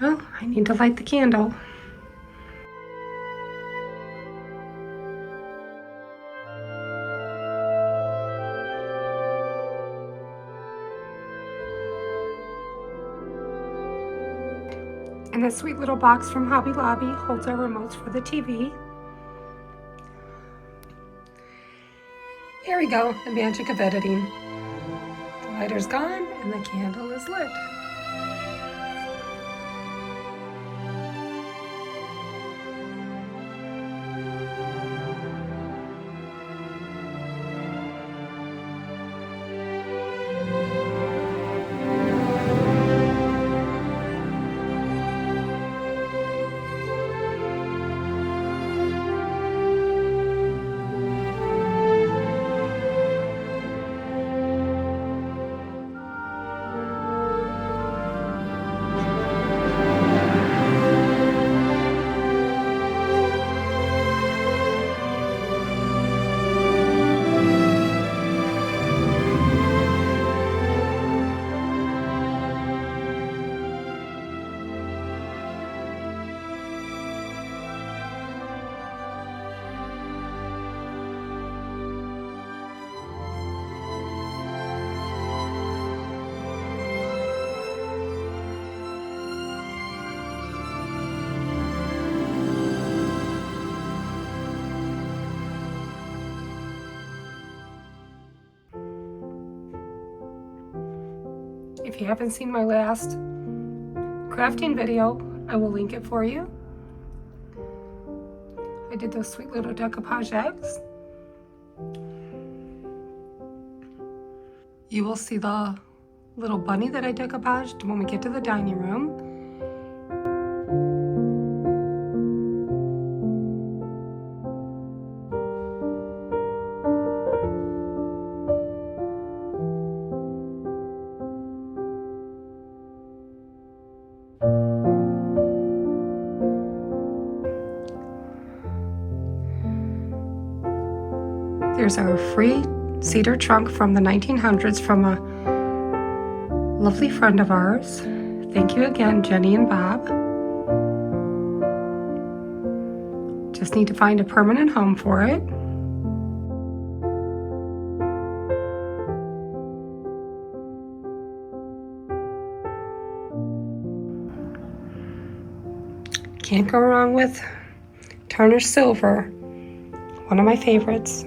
Oh, I need to light the candle. And this sweet little box from Hobby Lobby holds our remotes for the TV. Here we go, the magic of editing. The lighter's gone and the candle is lit. If you haven't seen my last crafting video, I will link it for you. I did those sweet little decoupage eggs. You will see the little bunny that I decoupaged when we get to the dining room. There's our free cedar trunk from the 1900s from a lovely friend of ours. Thank you again, Jenny and Bob. Just need to find a permanent home for it. Can't go wrong with tarnished silver, one of my favorites.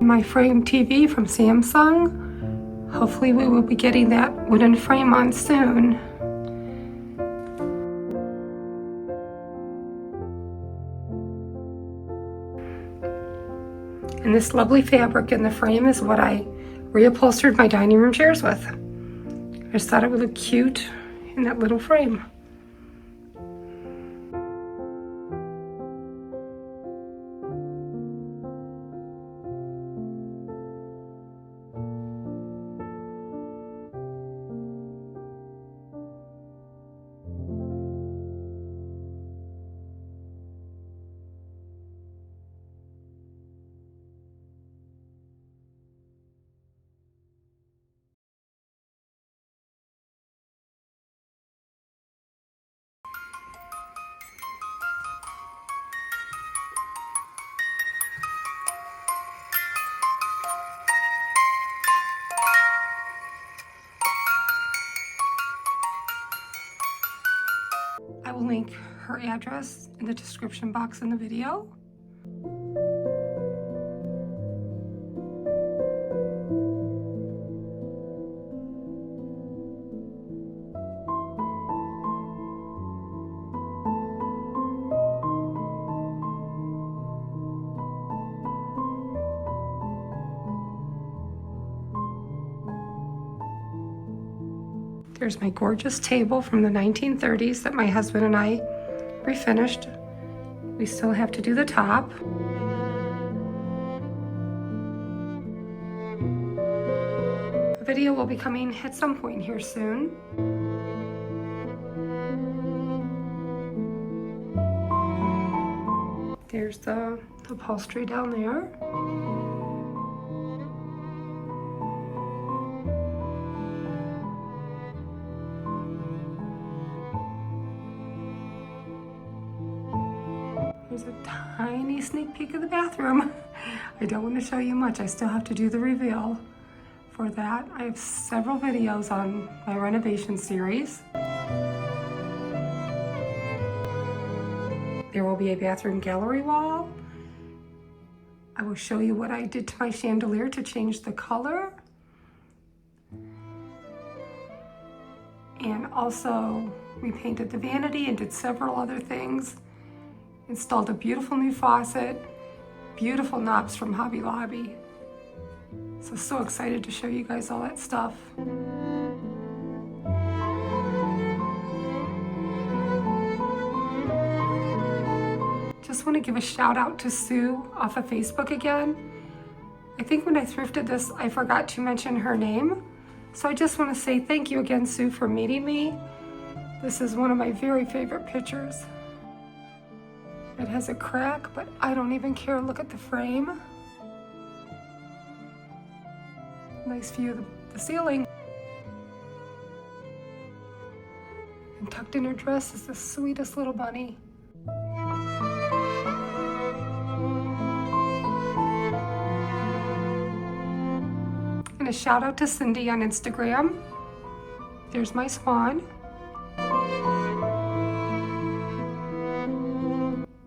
My frame TV from Samsung. Hopefully we will be getting that wooden frame on soon. And this lovely fabric in the frame is what I reupholstered my dining room chairs with. I just thought it would look cute in that little frame. I will link her address in the description box in the video. There's my gorgeous table from the 1930s that my husband and I refinished. We still have to do the top. A video will be coming at some point here soon. There's the upholstery down there. Here's a tiny sneak peek of the bathroom. I don't want to show you much. I still have to do the reveal for that. I have several videos on my renovation series. There will be a bathroom gallery wall. I will show you what I did to my chandelier to change the color. And also repainted the vanity and did several other things. Installed a beautiful new faucet, beautiful knobs from Hobby Lobby. So excited to show you guys all that stuff. Just want to give a shout out to Sue off of Facebook again. I think when I thrifted this, I forgot to mention her name. So I just want to say thank you again, Sue, for meeting me. This is one of my very favorite pictures. It has a crack, but I don't even care. Look at the frame. Nice view of the ceiling. And tucked in her dress is the sweetest little bunny. And a shout out to Cindy on Instagram. There's my swan.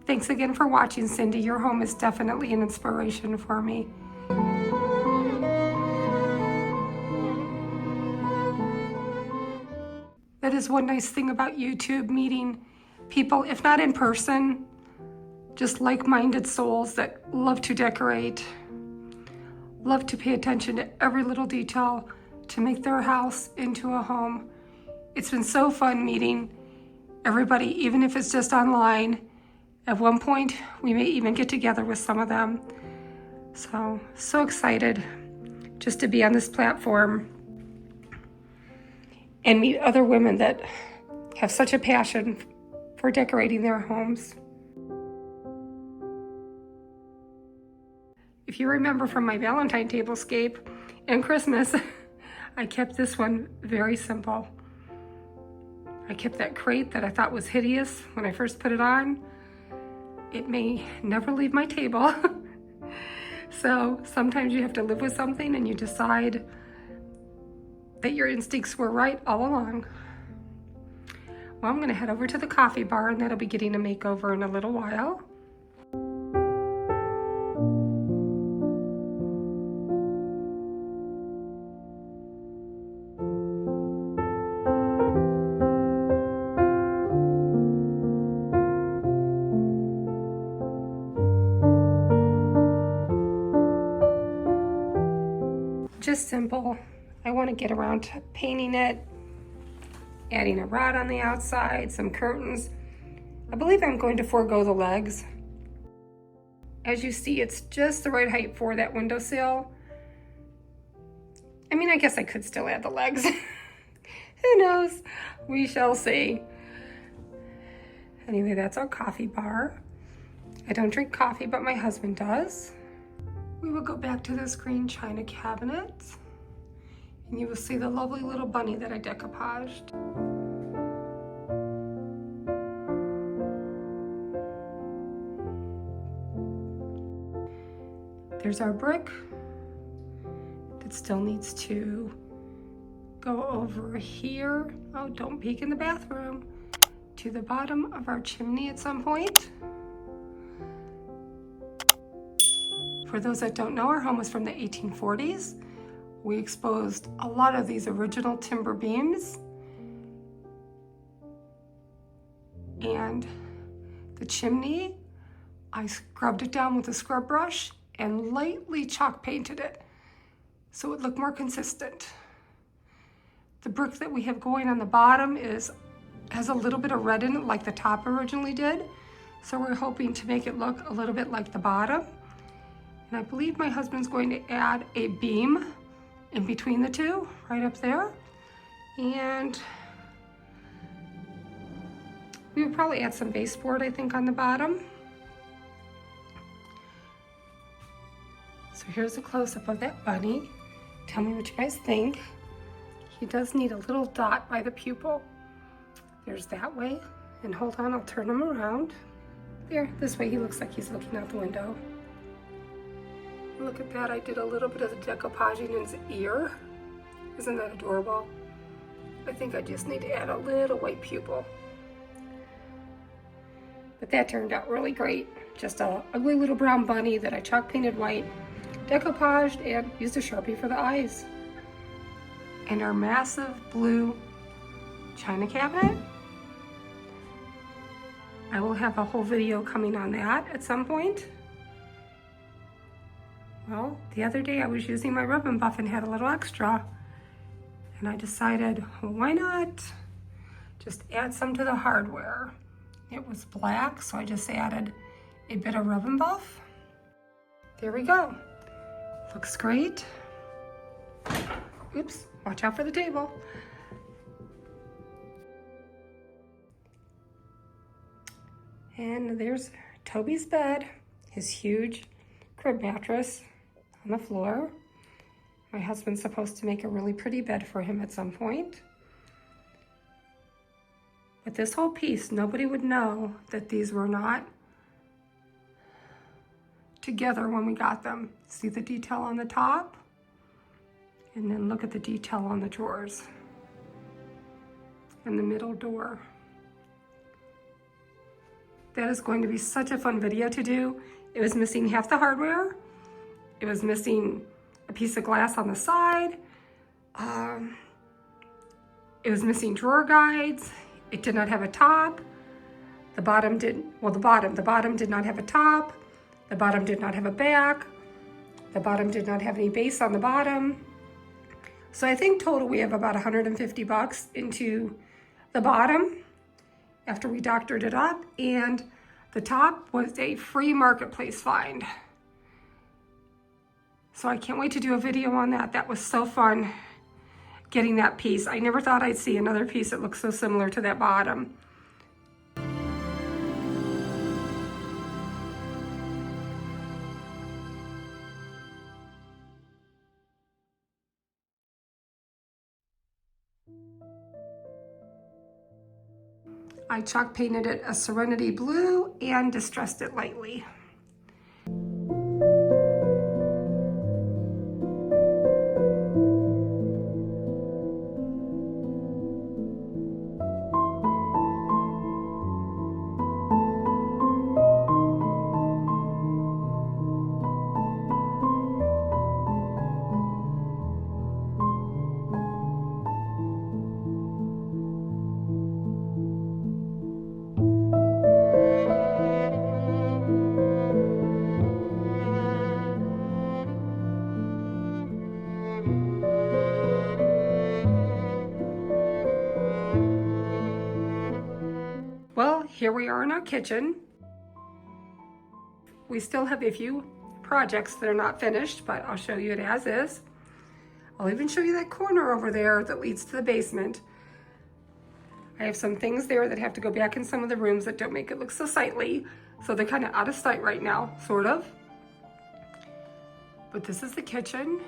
Thanks again for watching, Cindy. Your home is definitely an inspiration for me. That is one nice thing about YouTube, meeting people, if not in person, just like-minded souls that love to decorate, love to pay attention to every little detail to make their house into a home. It's been so fun meeting everybody, even if it's just online. At one point, we may even get together with some of them. So excited just to be on this platform and meet other women that have such a passion for decorating their homes. If you remember from my Valentine tablescape and Christmas, I kept this one very simple. I kept that crate that I thought was hideous when I first put it on. It may never leave my table. So sometimes you have to live with something and you decide that your instincts were right all along. Well, I'm gonna head over to the coffee bar and that'll be getting a makeover in a little while. Just simple. I want to get around to painting it, adding a rod on the outside, some curtains. I believe I'm going to forego the legs. As you see, it's just the right height for that windowsill. I mean, I guess I could still add the legs. Who knows? We shall see. Anyway, that's our coffee bar. I don't drink coffee, but my husband does. We will go back to this green china cabinet, and you will see the lovely little bunny that I decoupaged. There's our brick that still needs to go over here. Oh, don't peek in the bathroom. To the bottom of our chimney at some point. For those that don't know, our home was from the 1840s. We exposed a lot of these original timber beams. And the chimney, I scrubbed it down with a scrub brush and lightly chalk painted it so it looked more consistent. The brick that we have going on the bottom has a little bit of red in it like the top originally did. So we're hoping to make it look a little bit like the bottom. And I believe my husband's going to add a beam in between the two, right up there. And we would probably add some baseboard, I think, on the bottom. So here's a close-up of that bunny. Tell me what you guys think. He does need a little dot by the pupil. There's that way. And hold on, I'll turn him around. There, this way he looks like he's looking out the window. Look at that, I did a little bit of the decoupaging in his ear. Isn't that adorable? I think I just need to add a little white pupil. But that turned out really great. Just a ugly little brown bunny that I chalk painted white, decoupaged, and used a Sharpie for the eyes. And our massive blue china cabinet. I will have a whole video coming on that at some point. Well, the other day I was using my ribbon buff and had a little extra. And I decided, well, why not just add some to the hardware? It was black, so I just added a bit of ribbon buff. There we go. Looks great. Oops, watch out for the table. And there's Toby's bed, his huge crib mattress on the floor. My husband's supposed to make a really pretty bed for him at some point. But this whole piece, nobody would know that these were not together when we got them. See the detail on the top? And then look at the detail on the drawers and the middle door. That is going to be such a fun video to do. It was missing half the hardware. It was missing a piece of glass on the side. It was missing drawer guides. It did not have a top. The bottom did, well, the bottom did not have a top. The bottom did not have a back. The bottom did not have any base on the bottom. So I think total we have about 150 bucks into the bottom after we doctored it up, and the top was a free marketplace find. So I can't wait to do a video on that. That was so fun getting that piece. I never thought I'd see another piece that looks so similar to that bottom. I chalk painted it a Serenity blue and distressed it lightly. Well, here we are in our kitchen. We still have a few projects that are not finished, but I'll show you it as is. I'll even show you that corner over there that leads to the basement. I have some things there that have to go back in some of the rooms that don't make it look so sightly. So they're kind of out of sight right now, sort of. But this is the kitchen.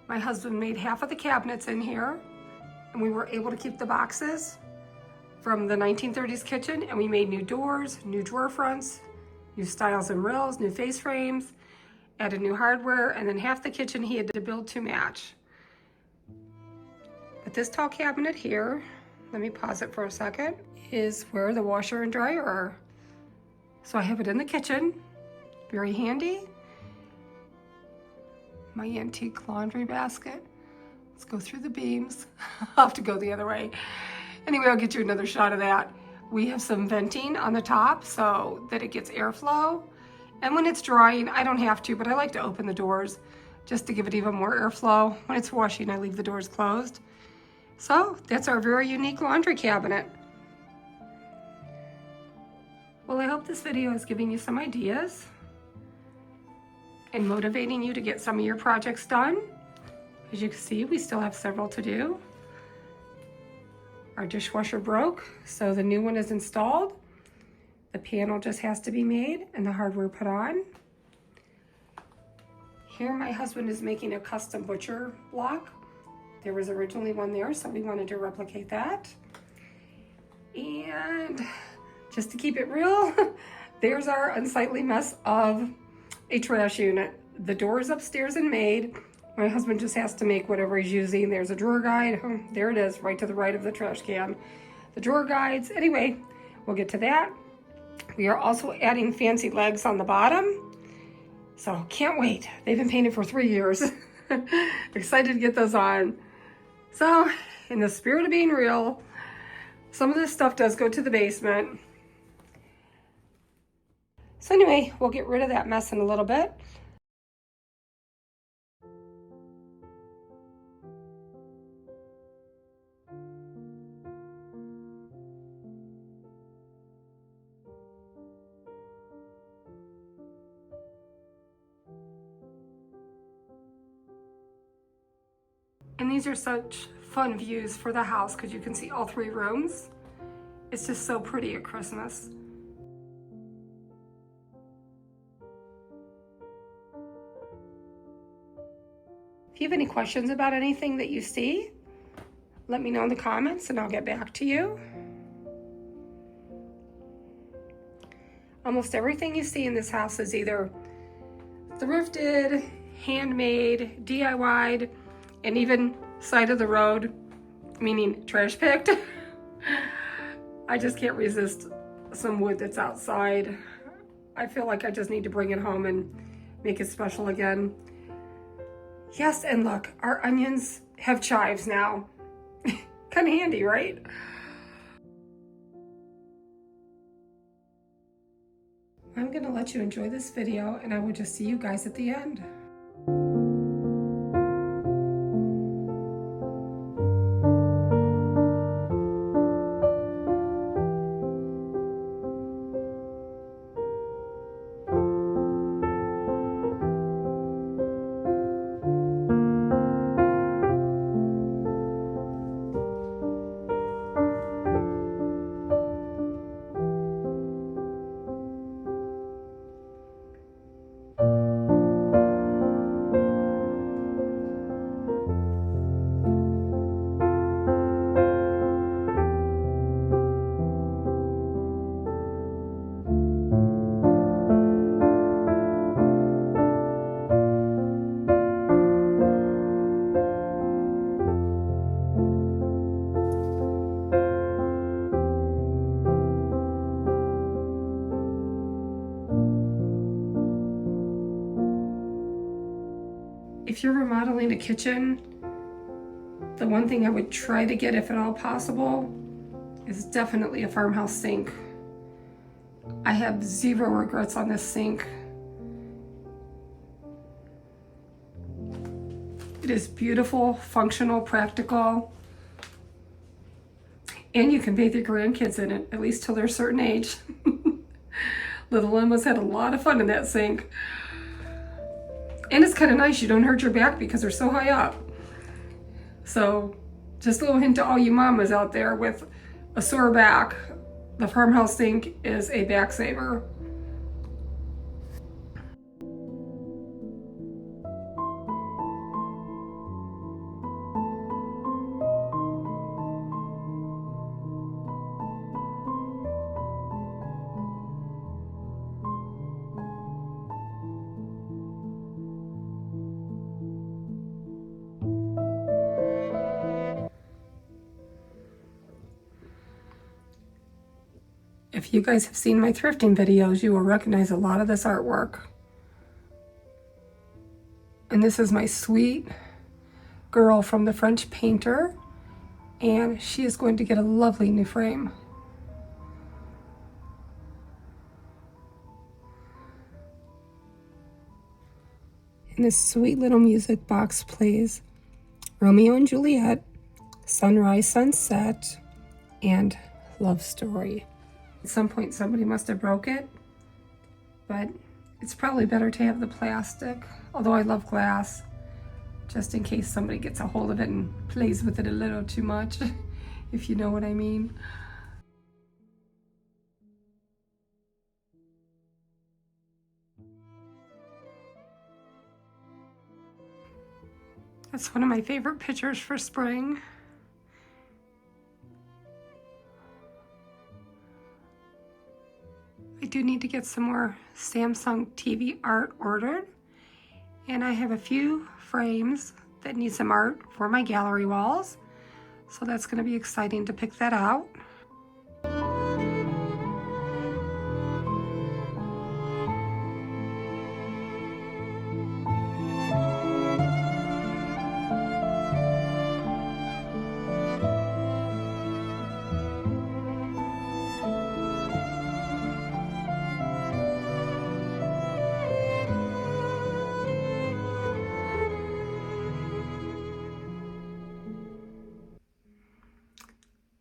My husband made half of the cabinets in here, and we were able to keep the boxes from the 1930s kitchen, and we made new doors, new drawer fronts, new stiles and rails, new face frames, added new hardware, and then half the kitchen he had to build to match. But this tall cabinet here, let me pause it for a second, is where the washer and dryer are. So I have it in the kitchen, very handy. My antique laundry basket. Let's go through the beams. I'll have to go the other way. Anyway, I'll get you another shot of that. We have some venting on the top so that it gets airflow. And when it's drying, I don't have to, but I like to open the doors just to give it even more airflow. When it's washing, I leave the doors closed. So that's our very unique laundry cabinet. Well, I hope this video is giving you some ideas and motivating you to get some of your projects done. As you can see, we still have several to do. Our dishwasher broke, so the new one is installed. The panel just has to be made and the hardware put on. Here my husband is making a custom butcher block. There was originally one there, so we wanted to replicate that. And just to keep it real, there's our unsightly mess of a trash unit. The door is upstairs and made. My husband just has to make whatever he's using. There's a drawer guide. There it is, right to the right of the trash can. The drawer guides. Anyway, we'll get to that. We are also adding fancy legs on the bottom. So can't wait. They've been painted for 3 years. Excited to get those on. So in the spirit of being real, some of this stuff does go to the basement. So anyway, we'll get rid of that mess in a little bit. And these are such fun views for the house because you can see all 3 rooms. It's just so pretty at Christmas. If you have any questions about anything that you see, let me know in the comments and I'll get back to you. Almost everything you see in this house is either thrifted, handmade, DIY'd, and even side of the road, meaning trash picked. I just can't resist some wood that's outside. I feel like I just need to bring it home and make it special again. Yes, and look, our onions have chives now. Kind of handy, right? I'm gonna let you enjoy this video and I will just see you guys at the end. If you're remodeling a kitchen, the one thing I would try to get, if at all possible, is definitely a farmhouse sink. I have 0 regrets on this sink. It is beautiful, functional, practical, and you can bathe your grandkids in it, at least till they're a certain age. Little Emma's had a lot of fun in that sink. And it's kind of nice, you don't hurt your back because they're so high up. So just a little hint to all you mamas out there with a sore back, the farmhouse sink is a back saver. If you guys have seen my thrifting videos, you will recognize a lot of this artwork. And this is my sweet girl from the French painter, and she is going to get a lovely new frame. And this sweet little music box plays Romeo and Juliet, Sunrise, Sunset, and Love Story. At some point somebody must have broke it, but it's probably better to have the plastic, although I love glass, just in case somebody gets a hold of it and plays with it a little too much, if you know what I mean. That's one of my favorite pictures for spring. I do need to get some more Samsung TV art ordered, and I have a few frames that need some art for my gallery walls, so that's going to be exciting to pick that out.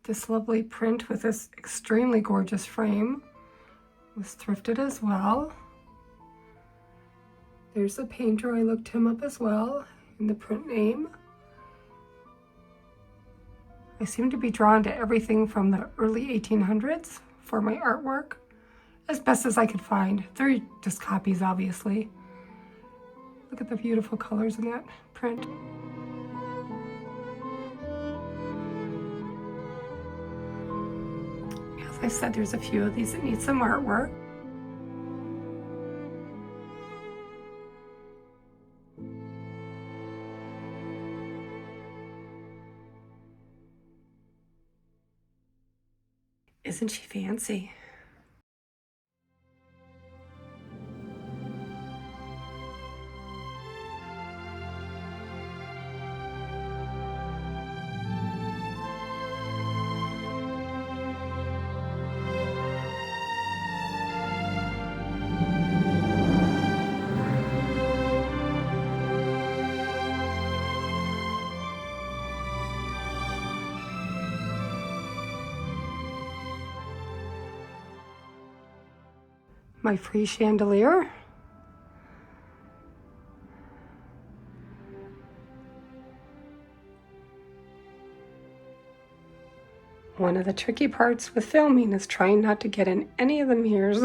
This lovely print with this extremely gorgeous frame was thrifted as well. There's the painter, I looked him up as well, and the print name. I seem to be drawn to everything from the early 1800s for my artwork, as best as I could find. They're just copies, obviously. Look at the beautiful colors in that print. I said there's a few of these that need some artwork. Isn't she fancy? My free chandelier. One of the tricky parts with filming is trying not to get in any of the mirrors.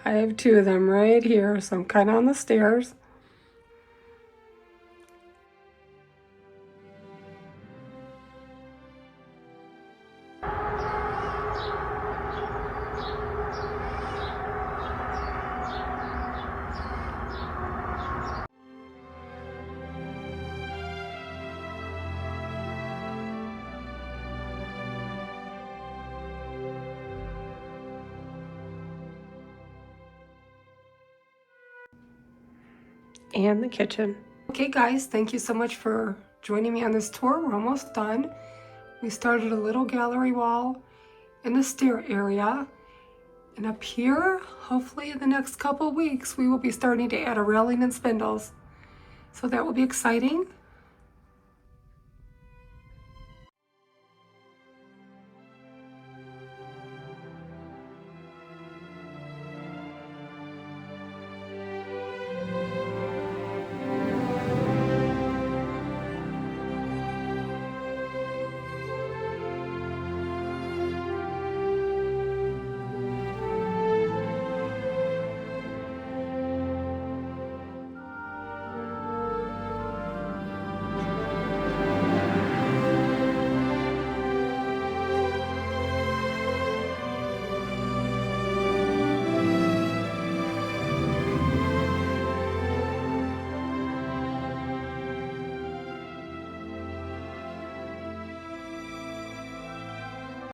I have two of them right here, so I'm kind of on the stairs. And the kitchen. Okay guys, thank you so much for joining me on this tour. We're almost done. We started a little gallery wall in the stair area, and up here, hopefully in the next couple weeks, we will be starting to add a railing and spindles. So that will be exciting.